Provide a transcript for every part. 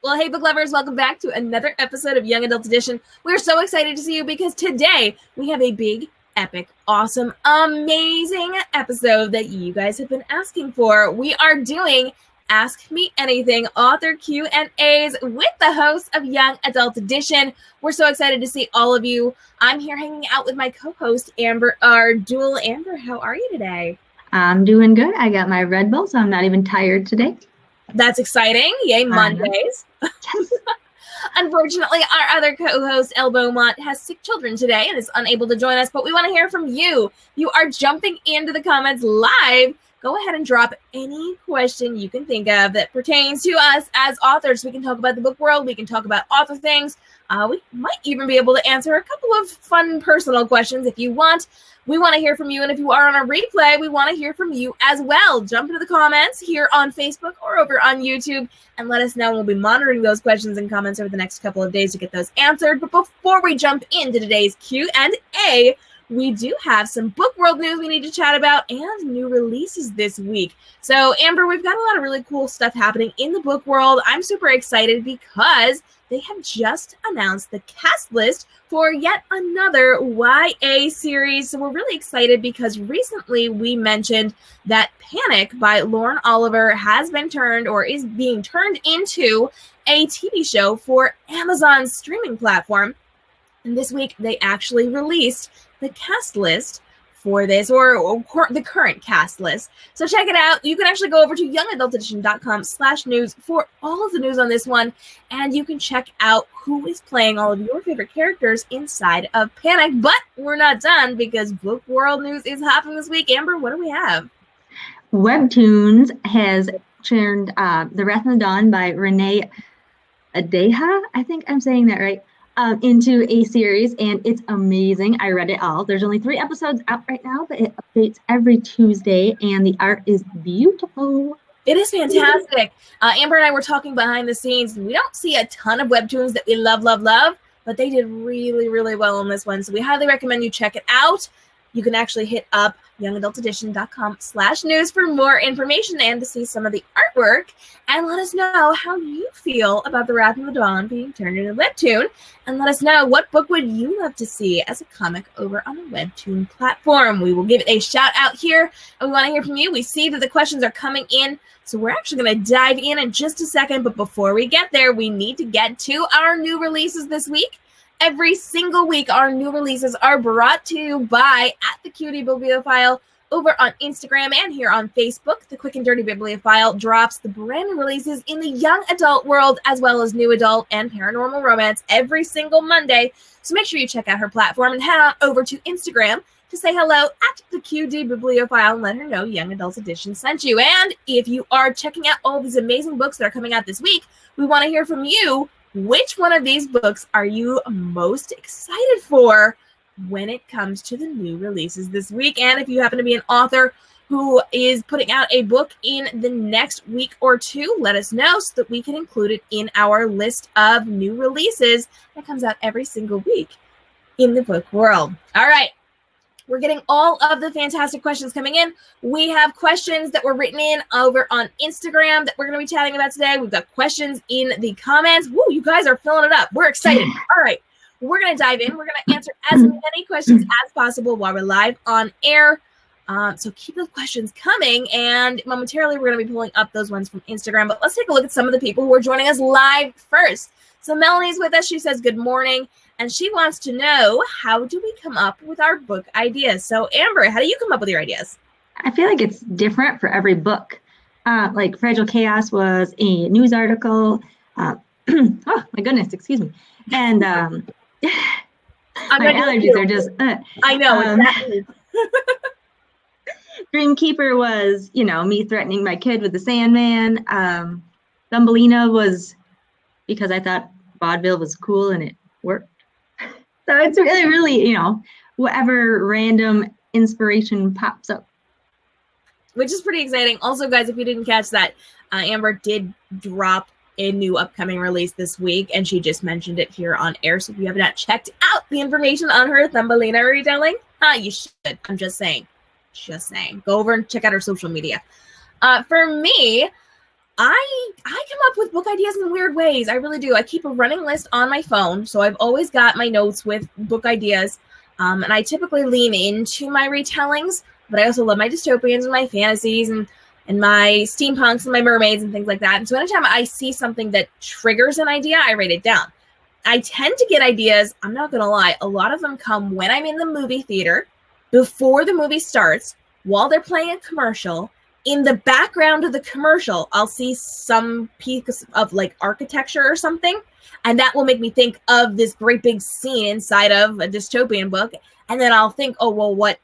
Well, hey, book lovers, welcome back to another episode of Young Adult Edition. We're so excited to see you because today we have a big, epic, awesome, amazing episode that you guys have been asking for. We are doing Ask Me Anything author Q&As with the hosts of Young Adult Edition. We're so excited to see all of you. I'm here hanging out with my co-host, Amber, our dual. Amber, how are you today? I'm doing good. I got my Red Bull, so I'm not even tired today. That's exciting. Yay, Mondays. Unfortunately, our other co-host, Elle Beaumont, has sick children today and is unable to join us, but we want to hear from you. You are jumping into the comments live. Go ahead and drop any question you can think of that pertains to us as authors. We can talk about the book world. We can talk about author things. We might even be able to answer a couple of fun personal questions if you want. We want to hear from you, and if you are on a replay, we want to hear from you as well. Jump into the comments here on Facebook or over on YouTube and let us know. We'll be monitoring those questions and comments over the next couple of days to get those answered. But before we jump into today's Q&A, we do have some book world news we need to chat about and new releases this week. So, Amber, we've got a lot of really cool stuff happening in the book world. I'm super excited because they have just announced the cast list for yet another YA series. So we're really excited because recently we mentioned that Panic by Lauren Oliver has been turned or is being turned into a TV show for Amazon's streaming platform. And this week they actually released the cast list for this, or the current cast list. So check it out. You can actually go over to youngadultedition.com/news for all of the news on this one, and you can check out who is playing all of your favorite characters inside of Panic. But we're not done because book world news is happening this week. Amber, what do we have? Webtoons has turned The Wrath of the Dawn by Renee Adeha, I think I'm saying that right, into a series, and it's amazing. I read it all. There's only 3 episodes out right now, but it updates every Tuesday, and the art is beautiful. It is fantastic. Amber and I were talking behind the scenes. We don't see a ton of webtoons that we love, but they did really, really well on this one. So we highly recommend you check it out. You can actually hit up youngadultedition.com/news for more information and to see some of the artwork, and let us know how you feel about The Wrath of the Dawn being turned into a webtoon, and let us know what book would you love to see as a comic over on the webtoon platform. We will give it a shout out here, and we want to hear from you. We see that the questions are coming in, so we're actually going to dive in just a second, but before we get there, we need to get to our new releases this week. Every single week, our new releases are brought to you by @thecutie over on Instagram and here on Facebook. The Quick and Dirty Bibliophile drops the brand new releases in the young adult world, as well as new adult and paranormal romance every single Monday. So make sure you check out her platform and head on over to Instagram to say hello @theQD Bibliophile and let her know Young Adult Edition sent you. And if you are checking out all these amazing books that are coming out this week, we want to hear from you. Which one of these books are you most excited for when it comes to the new releases this week? And if you happen to be an author who is putting out a book in the next week or two, let us know so that we can include it in our list of new releases that comes out every single week in the book world. All right. We're getting all of the fantastic questions coming in. We have questions that were written in over on Instagram that we're going to be chatting about today. We've got questions in the comments. Woo, you guys are filling it up. We're excited. All right. We're going to dive in. We're going to answer as many questions as possible while we're live on air. So keep those questions coming. And momentarily, we're going to be pulling up those ones from Instagram. But let's take a look at some of the people who are joining us live first. So Melanie's with us. She says, good morning. And she wants to know, how do we come up with our book ideas? So Amber, how do you come up with your ideas? I feel like it's different for every book. Like Fragile Chaos was a news article. Oh, my goodness, excuse me. And my allergies are just... I know, exactly. Dreamkeeper was, me threatening my kid with the Sandman. Thumbelina was because I thought vaudeville was cool and it worked. So it's really, whatever random inspiration pops up. Which is pretty exciting. Also, guys, if you didn't catch that, Amber did drop a new upcoming release this week, and she just mentioned it here on air. So if you have not checked out the information on her Thumbelina retelling, you should. I'm just saying. Go over and check out her social media. For me, I come up with book ideas in weird ways. I really do. I keep a running list on my phone, so I've always got my notes with book ideas. And I typically lean into my retellings, but I also love my dystopians and my fantasies and my steampunks and my mermaids and things like that. And so anytime I see something that triggers an idea, I write it down. I tend to get ideas, I'm not going to lie, a lot of them come when I'm in the movie theater, before the movie starts, while they're playing a commercial. In the background of the commercial, I'll see some piece of like architecture or something, and that will make me think of this great big scene inside of a dystopian book. And then I'll think, oh, well, what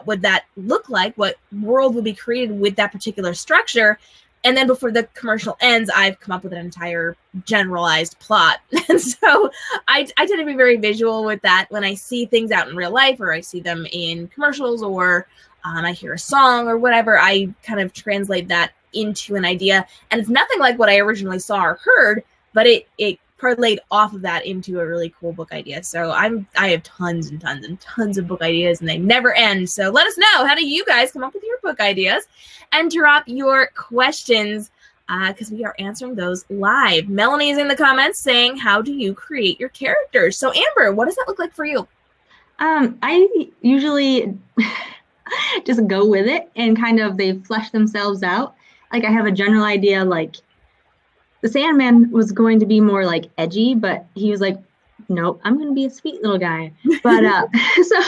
would that look like? What world would be created with that particular structure? And then before the commercial ends, I've come up with an entire generalized plot. And so I tend to be very visual with that. When I see things out in real life, or I see them in commercials, or I hear a song or whatever, I kind of translate that into an idea. And it's nothing like what I originally saw or heard, but it parlayed off of that into a really cool book idea. So I have tons and tons and tons of book ideas, and they never end. So let us know, how do you guys come up with your book ideas? And drop your questions, because we are answering those live. Melanie is in the comments saying, how do you create your characters? So Amber, what does that look like for you? I usually just go with it, and kind of they flesh themselves out. Like I have a general idea, like the Sandman was going to be more like edgy, but he was like, nope, I'm going to be a sweet little guy. But so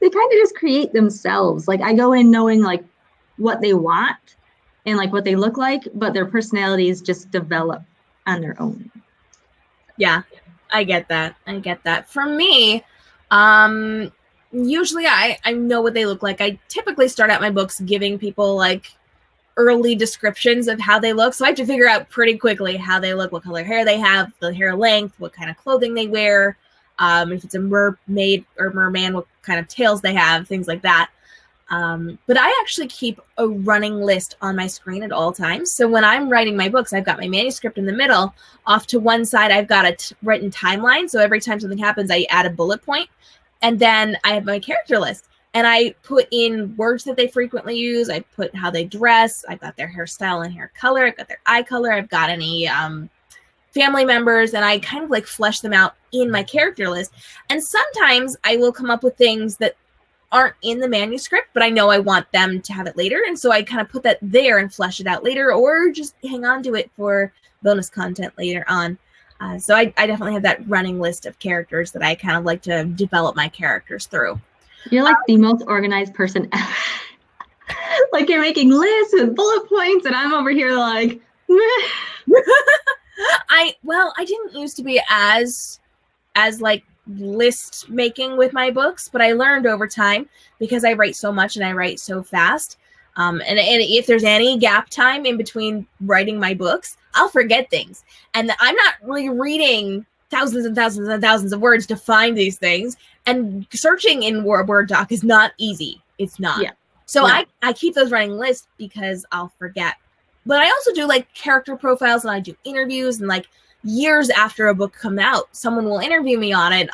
they kind of just create themselves. Like I go in knowing like what they want and like what they look like, but their personalities just develop on their own. Yeah, I get that. For me, usually I know what they look like. I typically start out my books giving people like early descriptions of how they look. So I have to figure out pretty quickly how they look, what color hair they have, the hair length, what kind of clothing they wear, if it's a mermaid or merman, what kind of tails they have, things like that. But I actually keep a running list on my screen at all times. So when I'm writing my books, I've got my manuscript in the middle. Off to one side, I've got a written timeline. So every time something happens, I add a bullet point. And then I have my character list. And I put in words that they frequently use. I put how they dress. I've got their hairstyle and hair color. I've got their eye color. I've got any family members. And I kind of like flesh them out in my character list. And sometimes I will come up with things that aren't in the manuscript, but I know I want them to have it later. And so I kind of put that there and flesh it out later, or just hang on to it for bonus content later on. So I definitely have that running list of characters that I kind of like to develop my characters through. You're like the most organized person ever. Like you're making lists with bullet points, and I'm over here like, I didn't used to be as like list making with my books, but I learned over time because I write so much and I write so fast. And if there's any gap time in between writing my books, I'll forget things. And I'm not really reading thousands and thousands and thousands of words to find these things. And searching in Word doc is not easy. It's not. Yeah. So no. I keep those running lists because I'll forget. But I also do like character profiles, and I do interviews, and like years after a book come out, someone will interview me on it.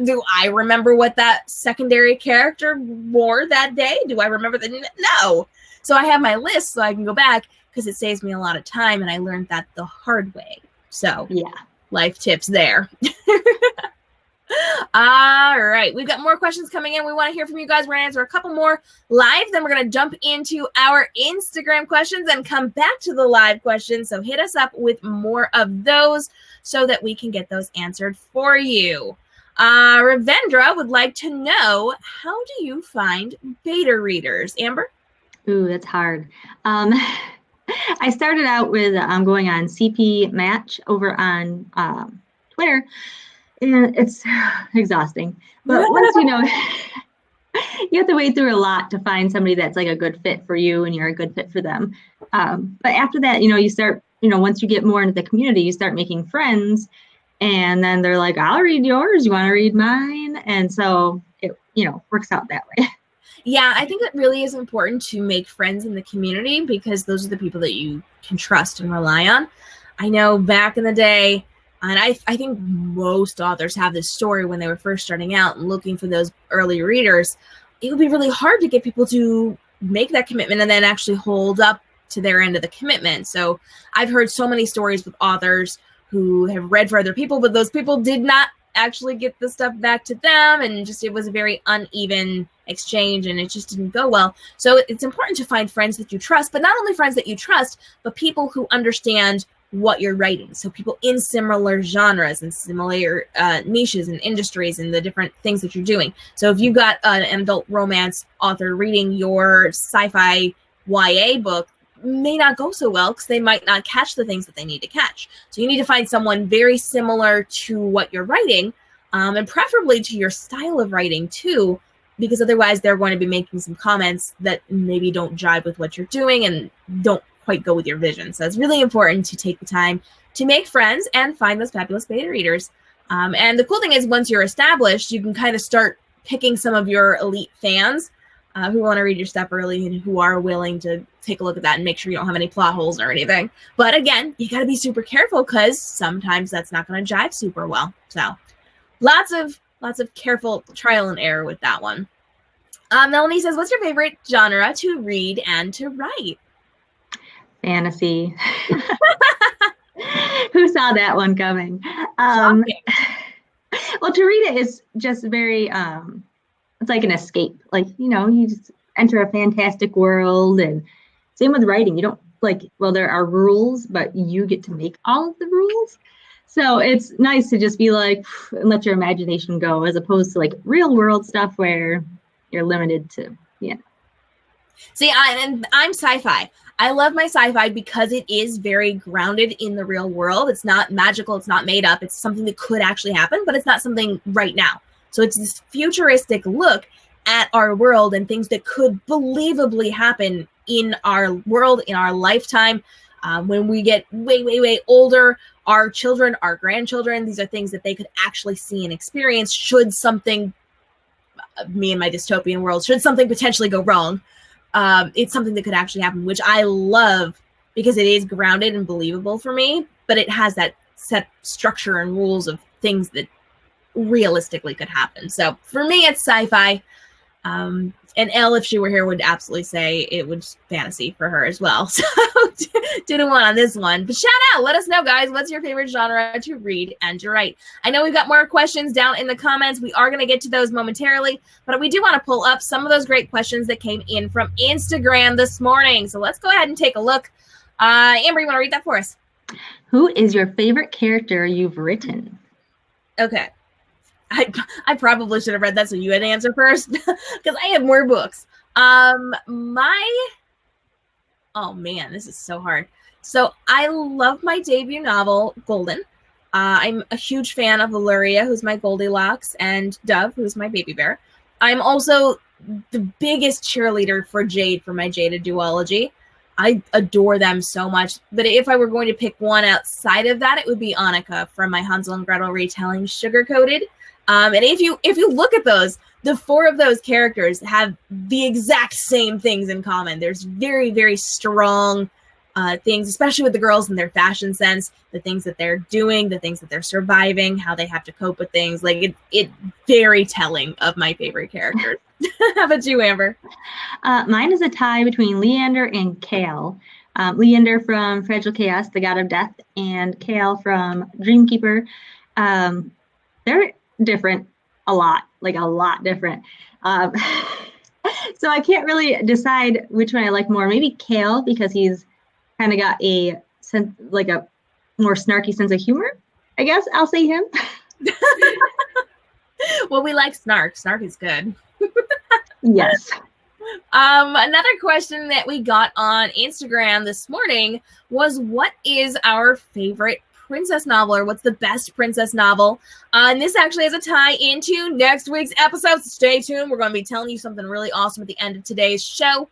Do I remember what that secondary character wore that day? Do I remember that? No. So I have my list so I can go back, because it saves me a lot of time, and I learned that the hard way. So yeah, life tips there. All right, we've got more questions coming in. We want to hear from you guys. We're going to answer a couple more live, then we're going to jump into our Instagram questions and come back to the live questions. So hit us up with more of those so that we can get those answered for you. Ravendra would like to know, how do you find beta readers? Amber? Ooh, that's hard. I started out with going on CP Match over on Twitter. And it's exhausting. But once you know, you have to wade through a lot to find somebody that's like a good fit for you and you're a good fit for them. But after that, you start, once you get more into the community, you start making friends. And then they're like, I'll read yours. You want to read mine? And so it, works out that way. Yeah, I think it really is important to make friends in the community, because those are the people that you can trust and rely on. I know back in the day, and I think most authors have this story when they were first starting out and looking for those early readers. It would be really hard to get people to make that commitment and then actually hold up to their end of the commitment. So I've heard so many stories with authors who have read for other people, but those people did not actually get the stuff back to them, and just it was a very uneven exchange, and it just didn't go well. So it's important to find friends that you trust, but not only friends that you trust, but people who understand what you're writing. So people in similar genres and similar niches and industries and the different things that you're doing. So if you've got an adult romance author reading your sci-fi YA book, may not go so well because they might not catch the things that they need to catch. So you need to find someone very similar to what you're writing, and preferably to your style of writing too, because otherwise they're going to be making some comments that maybe don't jive with what you're doing and don't quite go with your vision. So it's really important to take the time to make friends and find those fabulous beta readers. And the cool thing is, once you're established, you can kind of start picking some of your elite fans who want to read your stuff early and who are willing to take a look at that and make sure you don't have any plot holes or anything. But again, you got to be super careful because sometimes that's not going to jive super well. So lots of careful trial and error with that one. Melanie says, what's your favorite genre to read and to write? Fantasy. Who saw that one coming? Well, to read it is just very it's like an escape. Like, you just enter a fantastic world, and same with writing. You don't there are rules, but you get to make all of the rules. So it's nice to just be and let your imagination go, as opposed to real world stuff where you're limited to, See, I'm sci-fi. I love my sci-fi because it is very grounded in the real world. It's not magical. It's not made up. It's something that could actually happen, but it's not something right now. So it's this futuristic look at our world and things that could believably happen in our world, in our lifetime. When we get way, way, way older, our children, our grandchildren, these are things that they could actually see and experience should something, me and my dystopian world, should something potentially go wrong. It's something that could actually happen, which I love because it is grounded and believable for me, but it has that set structure and rules of things that realistically could happen. So for me, it's sci-fi. And Elle, if she were here, would absolutely say it was fantasy for her as well. So 2-1 on this one. But shout out, let us know, guys, what's your favorite genre to read and to write? I know we've got more questions down in the comments. We are going to get to those momentarily, but we do want to pull up some of those great questions that came in from Instagram this morning. So let's go ahead and take a look. Amber, you want to read that for us? Who is your favorite character you've written? Okay. I probably should have read that so you had to answer first because I have more books. Oh man, this is so hard. So I love my debut novel, Golden. I'm a huge fan of Valyria, who's my Goldilocks, and Dove, who's my baby bear. I'm also the biggest cheerleader for Jade, for my Jada duology. I adore them so much. But if I were going to pick one outside of that, it would be Annika from my Hansel and Gretel Retellings, Sugar Coated. And if you look at those, the 4 of those characters have the exact same things in common. There's very, very strong things, especially with the girls and their fashion sense, the things that they're doing, the things that they're surviving, how they have to cope with things. It's very telling of my favorite characters. How about you, Amber? Mine is a tie between Leander and Kale. Leander from Fragile Chaos, the God of Death, and Kale from Dreamkeeper. They're different a lot different. So I can't really decide which one I like more. Maybe Kale, because he's kind of got a sense, a more snarky sense of humor. I guess I'll say him. Well, we like snark. Snark is good. Yes. Another question that we got on Instagram this morning was, what is our favorite princess novel, or what's the best princess novel? And this actually has a tie into next week's episode, so stay tuned. We're going to be telling you something really awesome at the end of today's show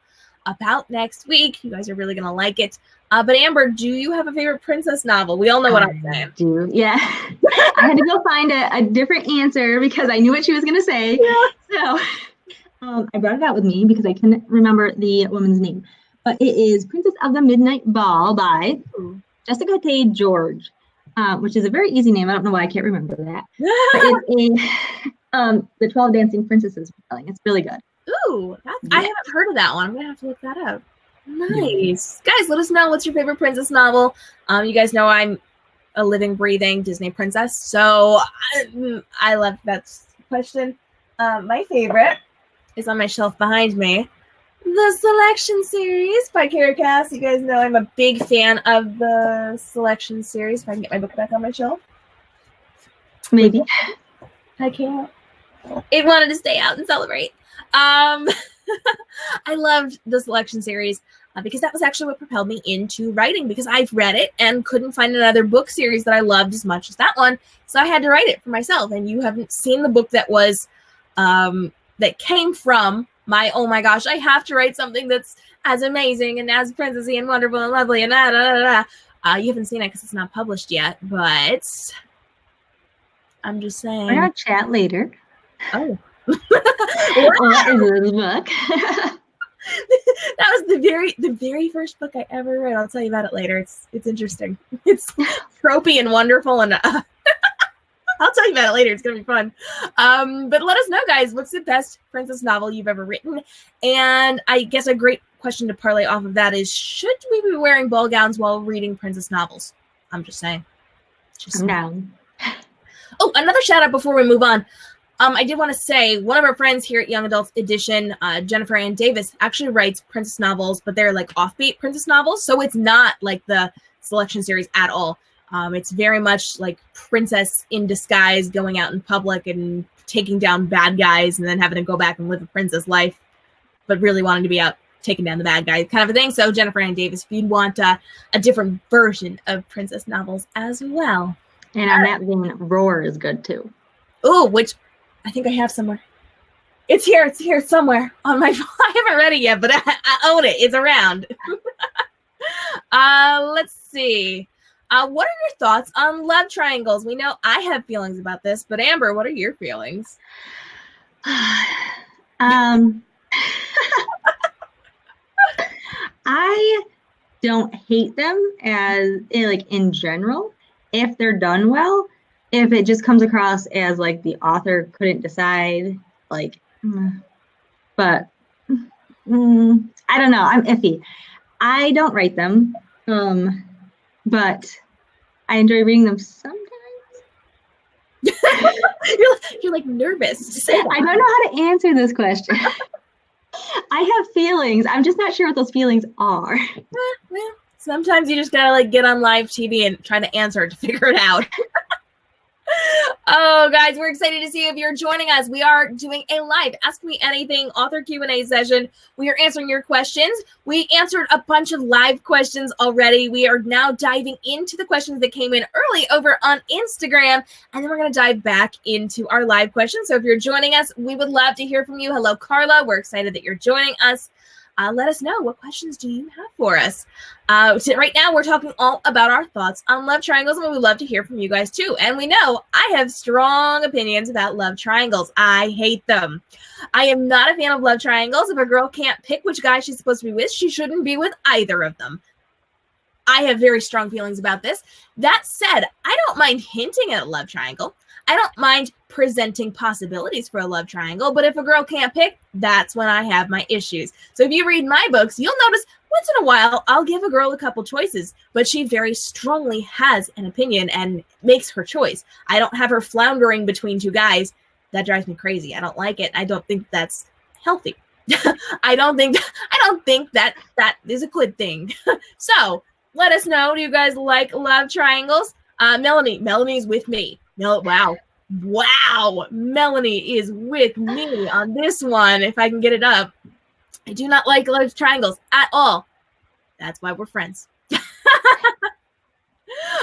about next week. You guys are really going to like it. But Amber, do you have a favorite princess novel? We all know what I'm saying. Do. Yeah. I had to go find a different answer because I knew what she was going to say. Yeah. So I brought it out with me because I couldn't remember the woman's name. But it is Princess of the Midnight Ball by Jessica Tay George. Which is a very easy name. I don't know why I can't remember that. But it's the 12 Dancing Princesses retelling. It's really good. Ooh, I haven't heard of that one. I'm going to have to look that up. Nice. Guys, let us know what's your favorite princess novel. You guys know I'm a living, breathing Disney princess, so I love that question. My favorite is on my shelf behind me. The Selection series by Kara Cass. You guys know I'm a big fan of the Selection series. If I can get my book back on my shelf. Maybe. I can't. It wanted to stay out and celebrate. I loved the Selection series because that was actually what propelled me into writing, because I've read it and couldn't find another book series that I loved as much as that one. So I had to write it for myself. And you haven't seen the book that was that came from my, oh my gosh, I have to write something that's as amazing and as princessy and wonderful and lovely and da da da da. You haven't seen it because it's not published yet, but I'm just saying. We're gonna chat later. Oh. What is this book? That was the very first book I ever read. I'll tell you about it later. It's interesting. It's tropey and wonderful, and I'll tell you about it later. It's gonna be fun. But let us know, guys, what's the best princess novel you've ever written? And I guess a great question to parlay off of that is, should we be wearing ball gowns while reading princess novels? I'm just saying. I'm down. Oh, another shout out before we move on. I did want to say one of our friends here at Young Adult Edition, Jennifer Ann Davis, actually writes princess novels, but they're like offbeat princess novels. So it's not like the Selection series at all. It's very much like princess in disguise, going out in public and taking down bad guys and then having to go back and live a princess life, but really wanting to be out taking down the bad guy kind of a thing. So Jennifer Ann Davis, if you'd want a different version of princess novels as well. And on that vein, Roar is good too. Oh, which I think I have somewhere. It's here somewhere on my phone. I haven't read it yet, but I own it. It's around. Let's see. What are your thoughts on love triangles? We know I have feelings about this, but Amber, what are your feelings? I don't hate them as like in general if they're done well. If it just comes across as like the author couldn't decide, like, but I don't know. I'm iffy. I don't write them, but I enjoy reading them sometimes. You're like nervous to say that. I don't know how to answer this question. I have feelings. I'm just not sure what those feelings are. Well, sometimes you just gotta like get on live TV and try to answer it to figure it out. Oh, guys, we're excited to see if you're joining us. We are doing a live Ask Me Anything author Q&A session. We are answering your questions. We answered a bunch of live questions already. We are now diving into the questions that came in early over on Instagram, and then we're going to dive back into our live questions. So if you're joining us, we would love to hear from you. Hello, Carla. We're excited that you're joining us. Let us know, what questions do you have for us? So right now, we're talking all about our thoughts on love triangles, and we would love to hear from you guys too. And we know I have strong opinions about love triangles. I hate them. I am not a fan of love triangles. If a girl can't pick which guy she's supposed to be with, she shouldn't be with either of them. I have very strong feelings about this. That said, I don't mind hinting at a love triangle. I don't mind presenting possibilities for a love triangle, but if a girl can't pick, that's when I have my issues. So if you read my books, you'll notice once in a while, I'll give a girl a couple choices, but she very strongly has an opinion and makes her choice. I don't have her floundering between two guys. That drives me crazy. I don't like it. I don't think that's healthy. I don't think that is a good thing. So let us know. Do you guys like love triangles? Melanie's with me. No, wow. Melanie is with me on this one. If I can get it up. I do not like love triangles at all. That's why we're friends.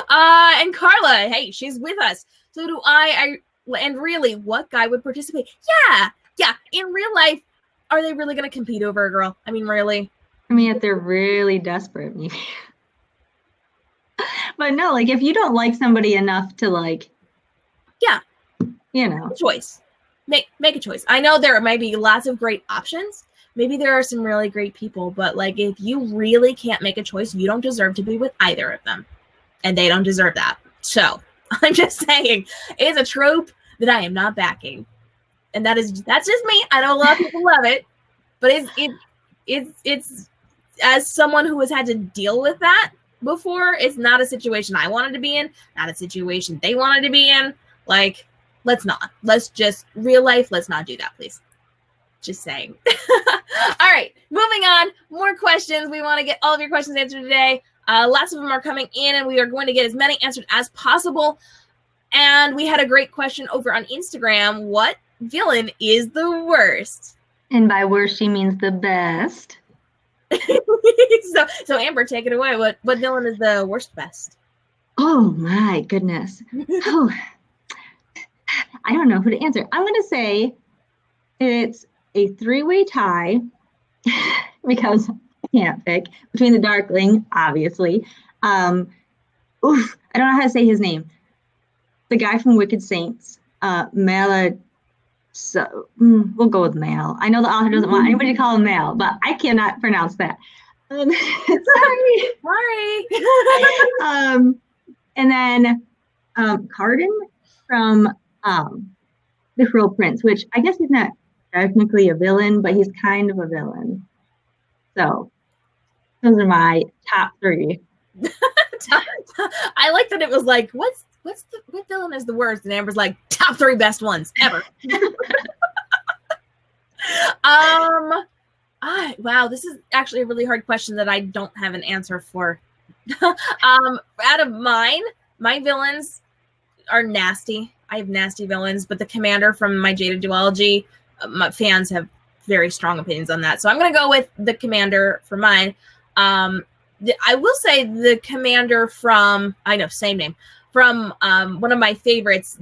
And Carla, hey, she's with us. So do I. And really, what guy would participate? Yeah. In real life, are they really going to compete over a girl? I mean, really? I mean, if they're really desperate, maybe. But no, like if you don't like somebody enough to like, yeah, you know, choice. Make a choice. I know there might be lots of great options. Maybe there are some really great people, but like if you really can't make a choice, you don't deserve to be with either of them, and they don't deserve that. So I'm just saying, it's a trope that I am not backing, and that's just me. I know a lot of people love it, but it's as someone who has had to deal with that before, it's not a situation I wanted to be in, not a situation they wanted to be in. Like, let's not. Let's just, real life, let's not do that, please. Just saying. All right, moving on. More questions. We want to get all of your questions answered today. Lots of them are coming in, and we are going to get as many answered as possible. And we had a great question over on Instagram. What villain is the worst? And by worst, she means the best. So Amber, take it away. What villain is the worst best? Oh my goodness. Oh, I don't know who to answer. I'm going to say it's a 3-way tie because I can't pick between the Darkling, obviously. I don't know how to say his name. The guy from Wicked Saints, we'll go with Mal. I know the author doesn't want anybody to call him Mal, but I cannot pronounce that. Sorry. And then Carden from The Cruel Prince, which I guess he's not technically a villain, but he's kind of a villain. So those are my top 3. I like that it was like, what villain is the worst? And Amber's like, top 3 best ones ever. Wow, this is actually a really hard question that I don't have an answer for. Out of mine, my villains are nasty. I have nasty villains, but the commander from my Jaded Duology, my fans have very strong opinions on that. So I'm going to go with the commander for mine. I will say the commander from, I know, same name, from one of my favorites,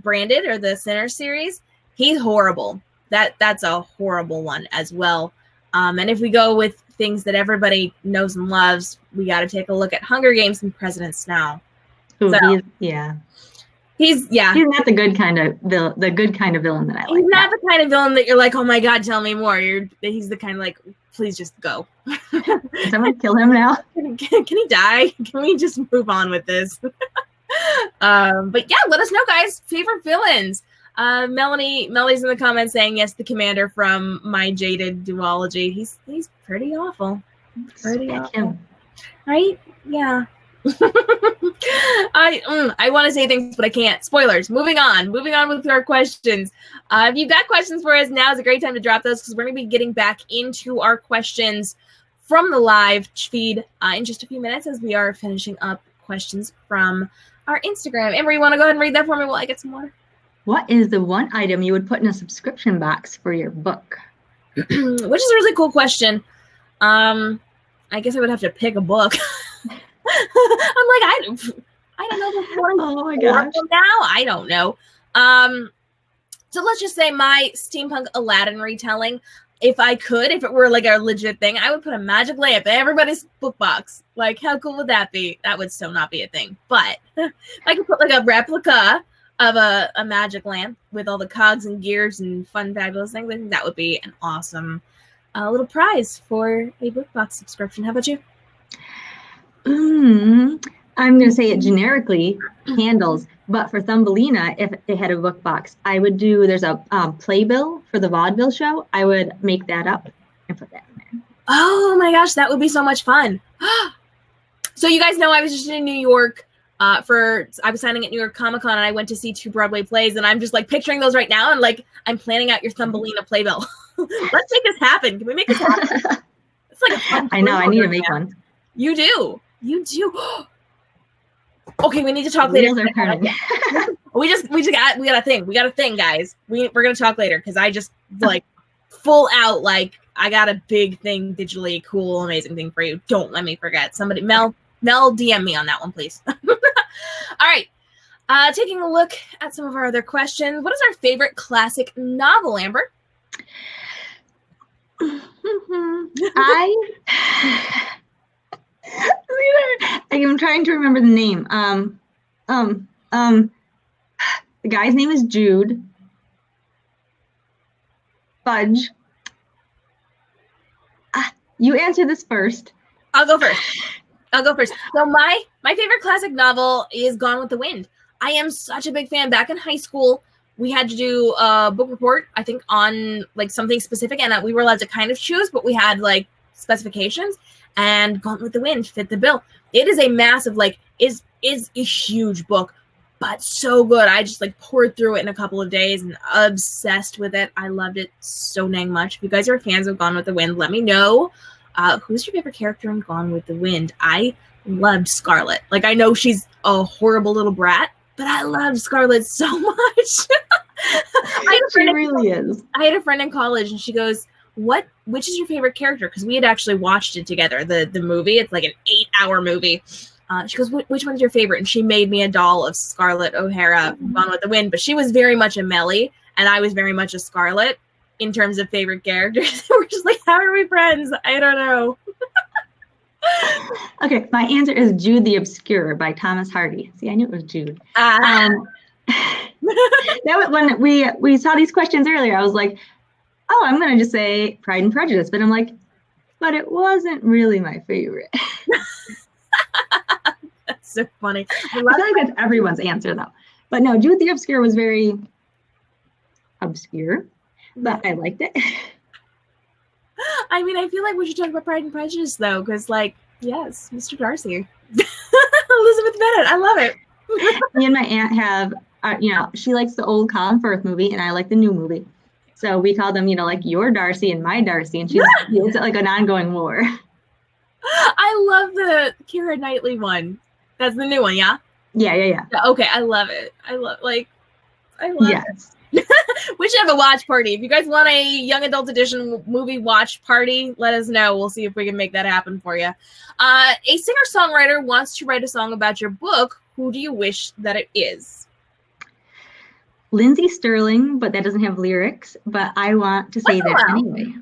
Branded, or the Sinner series. He's horrible. That's a horrible one as well. And if we go with things that everybody knows and loves, we got to take a look at Hunger Games and President Snow. Ooh, so, he's not the good kind of villain that I like. He's not the kind of villain that you're like, oh my God, tell me more. He's the kind of like, please just go. Can someone kill him now? Can he die? Can we just move on with this? But yeah, let us know, guys. Favorite villains. Melly's in the comments saying yes, the commander from my Jaded Duology. He's pretty awful. Pretty awful. Right? Yeah. I want to say things, but I can't. Spoilers. Moving on with our questions. If you've got questions for us, now is a great time to drop those because we're going to be getting back into our questions from the live feed in just a few minutes as we are finishing up questions from our Instagram. Amber, you want to go ahead and read that for me while I get some water? What is the one item you would put in a subscription box for your book? Which is a really cool question. I guess I would have to pick a book. I'm like, I don't know. Oh my gosh. Now I don't know. So let's just say my steampunk Aladdin retelling. If it were like a legit thing, I would put a magic lamp in everybody's book box. Like, how cool would that be? That would still not be a thing. But if I could put like a replica of a magic lamp with all the cogs and gears and fun, fabulous things, I think that would be an awesome little prize for a book box subscription. How about you? I'm going to say it generically, candles. But for Thumbelina, if they had a book box, I would do, there's a playbill for the vaudeville show. I would make that up and put that in there. Oh my gosh, that would be so much fun. So you guys know I was just in New York I was signing at New York Comic Con and I went to see 2 Broadway plays and I'm just like picturing those right now and like I'm planning out your Thumbelina playbill. Let's make this happen. Can we make this happen? It's like a fun I know, I need to make one. You do. Okay, we need to talk later. We got a thing. We got a thing, guys. We're gonna talk later because I just like full out like I got a big thing digitally, cool, amazing thing for you. Don't let me forget. Somebody, Mel, DM me on that one, please. All right. Taking a look at some of our other questions. What is our favorite classic novel, Amber? I'm trying to remember the name. The guy's name is Jude. Fudge. You answer this first. I'll go first. So my favorite classic novel is Gone with the Wind. I am such a big fan. Back in high school, we had to do a book report, I think, on like something specific, and we were allowed to kind of choose, but we had like specifications, and Gone with the Wind fit the bill. It is a massive, like, is a huge book, but so good. I just like poured through it in a couple of days and obsessed with it. I loved it so dang much. If you guys are fans of Gone with the Wind, let me know. Who's your favorite character in Gone with the Wind? I loved Scarlet. Like, I know she's a horrible little brat, but I loved Scarlet so much. She really is. I had a friend in college, and she goes, which is your favorite character? Because we had actually watched it together, the movie. It's like an 8-hour movie. She goes, which one's your favorite? And she made me a doll of Scarlett O'Hara from Gone with the Wind. But she was very much a Melly, and I was very much a Scarlet in terms of favorite characters. We're just like, how are we friends? I don't know. Okay, my answer is Jude the Obscure by Thomas Hardy. See, I knew it was Jude. That was when we saw these questions earlier. I was like, oh, I'm going to just say Pride and Prejudice. But I'm like, but it wasn't really my favorite. That's so funny. I feel like that's everyone's answer, though. But no, Jude the Obscure was very obscure, but I liked it. I mean, I feel like we should talk about Pride and Prejudice, though, because, like, yes, Mr. Darcy. Elizabeth Bennet. I love it. Me and my aunt have, she likes the old Colin Firth movie, and I like the new movie. So we call them, like your Darcy and my Darcy, and it's like an ongoing war. I love the Keira Knightley one. That's the new one, yeah? Yeah. Okay, I love it. I love yes. it. We should have a watch party. If you guys want a young adult edition movie watch party, let us know. We'll see if we can make that happen for you. A singer-songwriter wants to write a song about your book. Who do you wish that it is? Lindsay Sterling, but that doesn't have lyrics, but I want to say that anyway.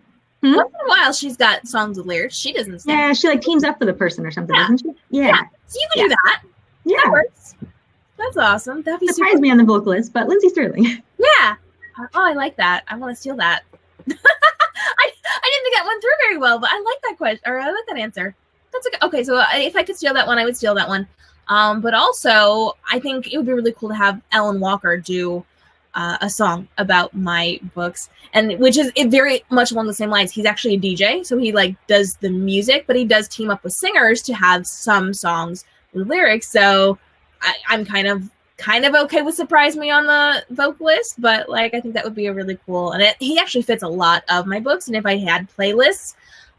Once in a while, she's got songs with lyrics. She doesn't sing. Yeah, she like teams up with a person or something, doesn't she? Yeah. So you can do that. Yeah. That works. That's awesome. That'd be surprised me on the vocalist, but Lindsay Sterling. Yeah. Oh, I like that. I want to steal that. I didn't think that went through very well, but I like that question, or I like that answer. That's okay. So if I could steal that one, I would steal that one. But also, I think it would be really cool to have Alan Walker do a song about my books, and which is very much along the same lines. He's actually a DJ, so he like does the music, but he does team up with singers to have some songs with lyrics. So I'm kind of okay with surprise me on the vocalist, but like I think that would be a really cool, and he actually fits a lot of my books. And if I had playlists,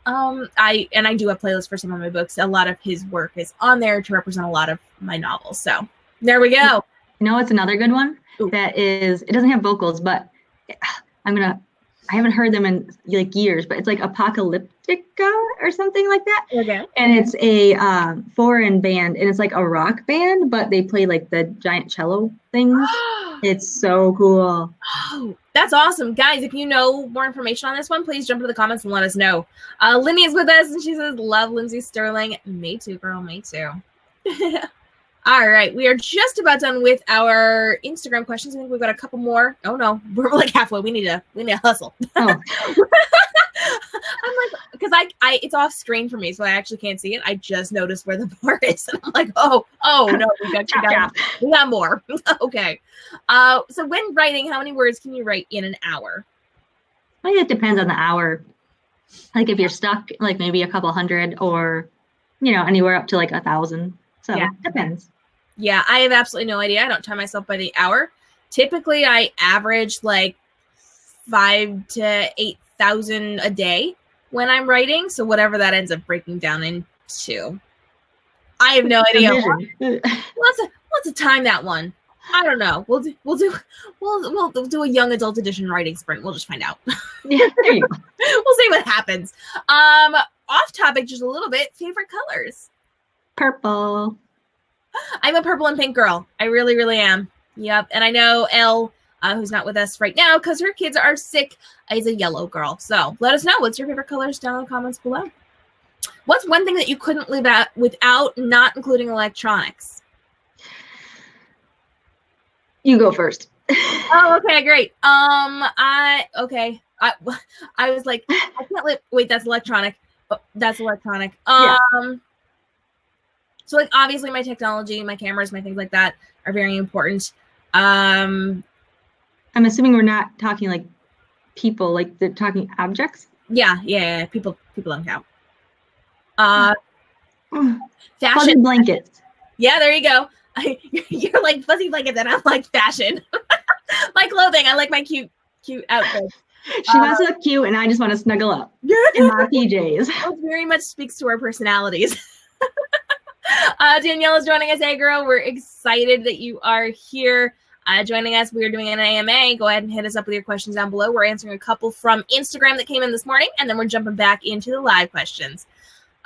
I do have playlists for some of my books. A lot of his work is on there to represent a lot of my novels. So there we go. You know what's another good one? Ooh. That is, it doesn't have vocals, but I haven't heard them in like years, but it's like Apocalyptica or something like that. Okay. And it's a foreign band, and it's like a rock band, but they play like the giant cello things. It's so cool. Oh, that's awesome. Guys, if you know more information on this one, please jump into the comments and let us know. Linny is with us, and she says, love Lindsay Sterling. Me too, girl. Me too. All right, we are just about done with our Instagram questions. I think we've got a couple more. Oh no, we're like halfway. We need to hustle. Oh. I'm like, because I it's off screen for me, so I actually can't see it. I just noticed where the bar is, and I'm like, oh no, we got more. Okay. So when writing, how many words can you write in an hour? I think it depends on the hour. Like if you're stuck, like maybe a couple hundred, or anywhere up to like 1,000. So it depends. Yeah, I have absolutely no idea. I don't time myself by the hour. Typically, I average like 5,000 to 8,000 a day when I'm writing. So whatever that ends up breaking down into, I have no idea. Let's time that one. I don't know. We'll do a young adult edition writing sprint. We'll just find out. Yeah, there you go. We'll see what happens. Off topic just a little bit. Favorite colors? Purple. I'm a purple and pink girl. I really, really am. Yep. And I know Elle, who's not with us right now because her kids are sick, is a yellow girl. So let us know. What's your favorite colors down in the comments below? What's one thing that you couldn't live without, not including electronics? You go first. Oh, okay, great. I was like, I can't live. Wait, that's electronic. Oh, that's electronic. So like obviously my technology, my cameras, my things like that are very important. I'm assuming we're not talking like people, like they're talking objects. Yeah. People don't count. Fashion. Fuzzy blankets. Yeah, there you go. You're like fuzzy blankets, and I'm like fashion. My clothing. I like my cute outfits. She wants to look cute, and I just want to snuggle up in my PJs. It very much speaks to our personalities. Danielle is joining us. Hey, girl, we're excited that you are here. Joining us, we're doing an AMA. Go ahead and hit us up with your questions down below. We're answering a couple from Instagram that came in this morning, and then we're jumping back into the live questions.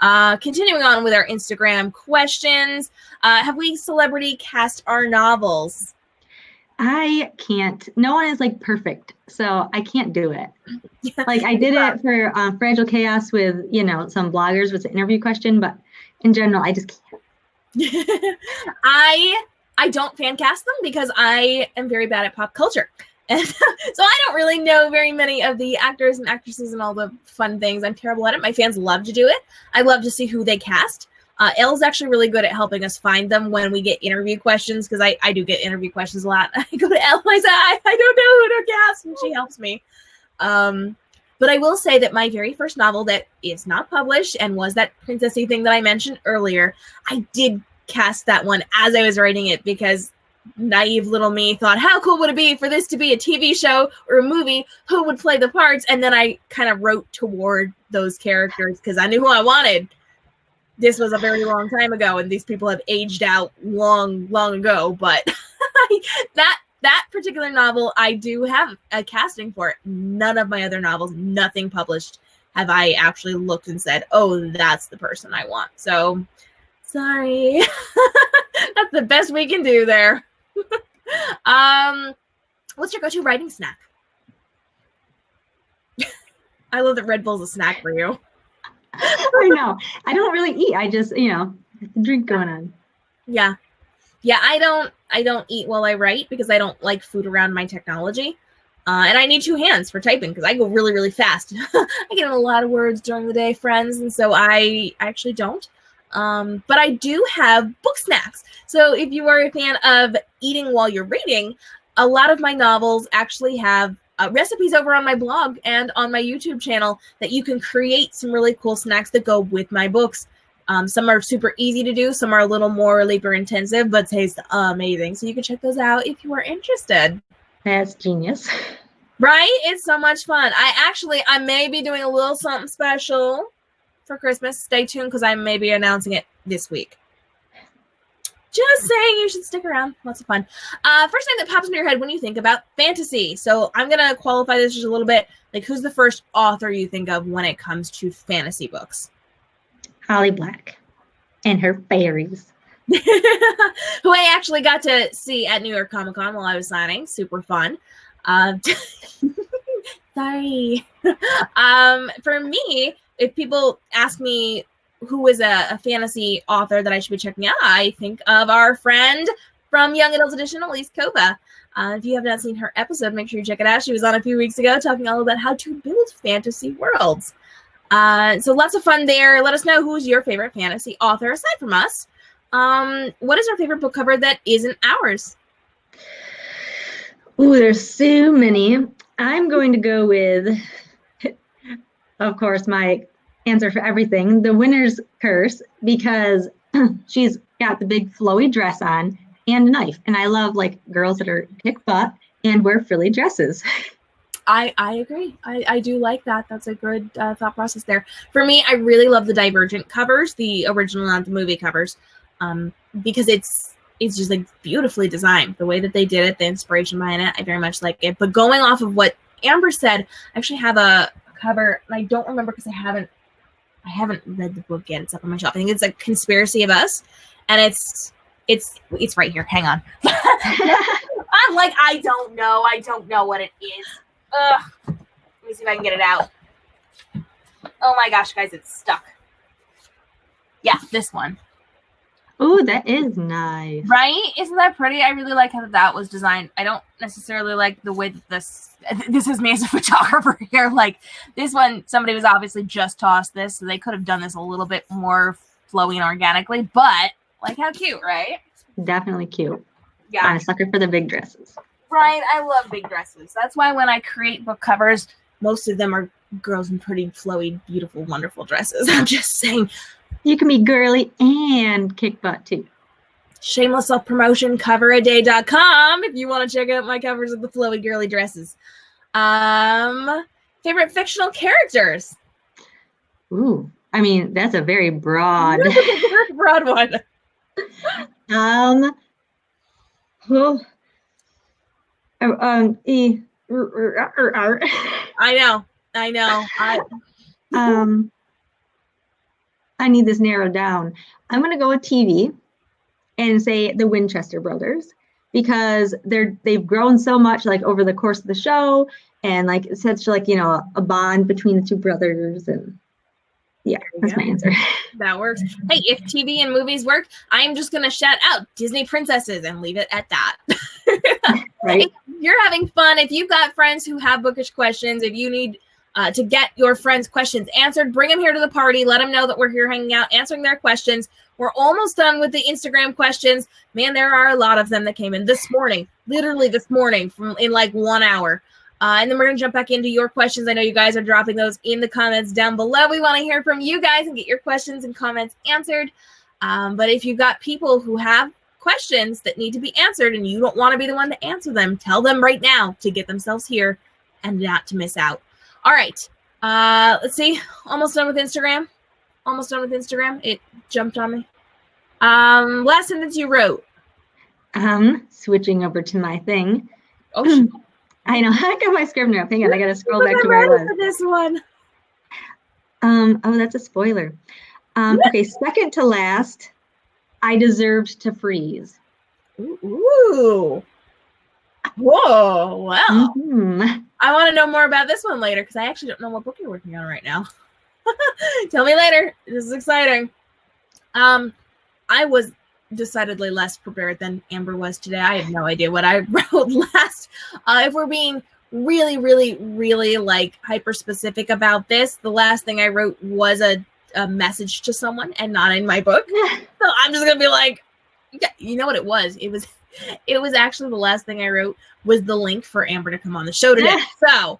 Continuing on with our Instagram questions, have we celebrity cast our novels? I can't. No one is like perfect, so I can't do it. Like I did it for Fragile Chaos with, some bloggers with the interview question, but in general, I just can't. I don't fan cast them because I am very bad at pop culture. And so I don't really know very many of the actors and actresses and all the fun things. I'm terrible at it. My fans love to do it. I love to see who they cast. Elle's actually really good at helping us find them when we get interview questions, because I do get interview questions a lot. I go to Elle and I say, I don't know who to cast, and she helps me. But I will say that my very first novel that is not published and was that princessy thing that I mentioned earlier, I did cast that one as I was writing it, because naive little me thought, how cool would it be for this to be a TV show or a movie? Who would play the parts? And then I kind of wrote toward those characters because I knew who I wanted. This was a very long time ago, and these people have aged out long ago. But that particular novel, I do have a casting for it. None of my other novels, nothing published, have I actually looked and said, oh, that's the person I want. So, sorry. That's the best we can do there. What's your go-to writing snack? I love that Red Bull's a snack for you. I know. I don't really eat. I just, drink going on. Yeah. I don't eat while I write because I don't like food around my technology. And I need two hands for typing because I go really, really fast. I get in a lot of words during the day, friends, and so I actually don't. But I do have book snacks. So if you are a fan of eating while you're reading, a lot of my novels actually have recipes over on my blog and on my YouTube channel that you can create some really cool snacks that go with my books. Some are super easy to do. Some are a little more labor intensive, but taste amazing. So you can check those out if you are interested. That's genius. Right? It's so much fun. I may be doing a little something special for Christmas. Stay tuned because I may be announcing it this week. Just saying, you should stick around. Lots of fun. First thing that pops into your head when you think about fantasy. So I'm going to qualify this just a little bit. Like, who's the first author you think of when it comes to fantasy books? Holly Black and her fairies. Who I actually got to see at New York Comic Con while I was signing. Super fun. Sorry. For me, if people ask me who is a fantasy author that I should be checking out, I think of our friend from Young Adult Edition, Elise Kova. If you have not seen her episode, make sure you check it out. She was on a few weeks ago talking all about how to build fantasy worlds. So lots of fun there. Let us know who's your favorite fantasy author aside from us. What is our favorite book cover that isn't ours? Ooh, there's so many. I'm going to go with, of course, my answer for everything, The Winner's Curse, because she's got the big flowy dress on and a knife. And I love girls that are kick butt and wear frilly dresses. I agree. I do like that. That's a good thought process there. For me, I really love the Divergent covers, the original, not the movie covers, because it's just beautifully designed. The way that they did it, the inspiration behind it, I very much like it. But going off of what Amber said, I actually have a cover, and I don't remember because I haven't read the book yet. It's up on my shelf. I think it's a Conspiracy of Us, and it's right here. Hang on. I'm like, I don't know what it is. Ugh. Let me see if I can get it out. Oh my gosh, guys, it's stuck. Yeah, this one. Oh, that is nice. Right? Isn't that pretty? I really like how that was designed. I don't necessarily like the way that this is me as a photographer here. This one, somebody was obviously just tossed this, so they could have done this a little bit more flowy and organically, but how cute, right? Definitely cute. Yeah. I'm a sucker for the big dresses. Right, I love big dresses. That's why when I create book covers, most of them are girls in pretty flowy, beautiful, wonderful dresses. I'm just saying, You can be girly and kick butt too. Shameless self-promotion, coveraday.com if you want to check out my covers of the flowy girly dresses. Favorite fictional characters? Ooh, I mean, that's a very broad. That's a very broad one. Oh, I know. I need this narrowed down. I'm gonna go with TV and say the Winchester brothers, because they've grown so much like over the course of the show, and like it's such like, you know, a bond between the two brothers. And yeah, that's my answer. That works. Hey, if TV and movies work, I'm just gonna shout out Disney princesses and leave it at that. Right. If you're having fun, if you've got friends who have bookish questions, if you need to get your friends' questions answered, bring them here to the party. Let them know that we're here hanging out, answering their questions. We're almost done with the Instagram questions. Man, there are a lot of them that came in this morning, literally this morning, from in like 1 hour. And then we're going to jump back into your questions. I know you guys are dropping those in the comments down below. We want to hear from you guys and get your questions and comments answered. But if you've got people who have questions that need to be answered and you don't want to be the one to answer them, tell them right now to get themselves here and not to miss out. All right. Let's see. Almost done with Instagram. It jumped on me. Last sentence you wrote. Switching over to my thing. Oh, I know. I got my scrivener up. Hang on. I got to scroll back to where I was. For this one. Oh, that's a spoiler. Okay. Second to last, I deserved to freeze. Ooh. Whoa. Wow. Mm-hmm. I want to know more about this one later because I actually don't know what book you're working on right now. Tell me later. This is exciting. I was decidedly less prepared than Amber was today. I have no idea what I wrote last. If we're being really, really, really like hyper specific about this, the last thing I wrote was a message to someone and not in my book. So I'm just gonna be like, yeah, you know what it was? It was actually the last thing I wrote was the link for Amber to come on the show today. So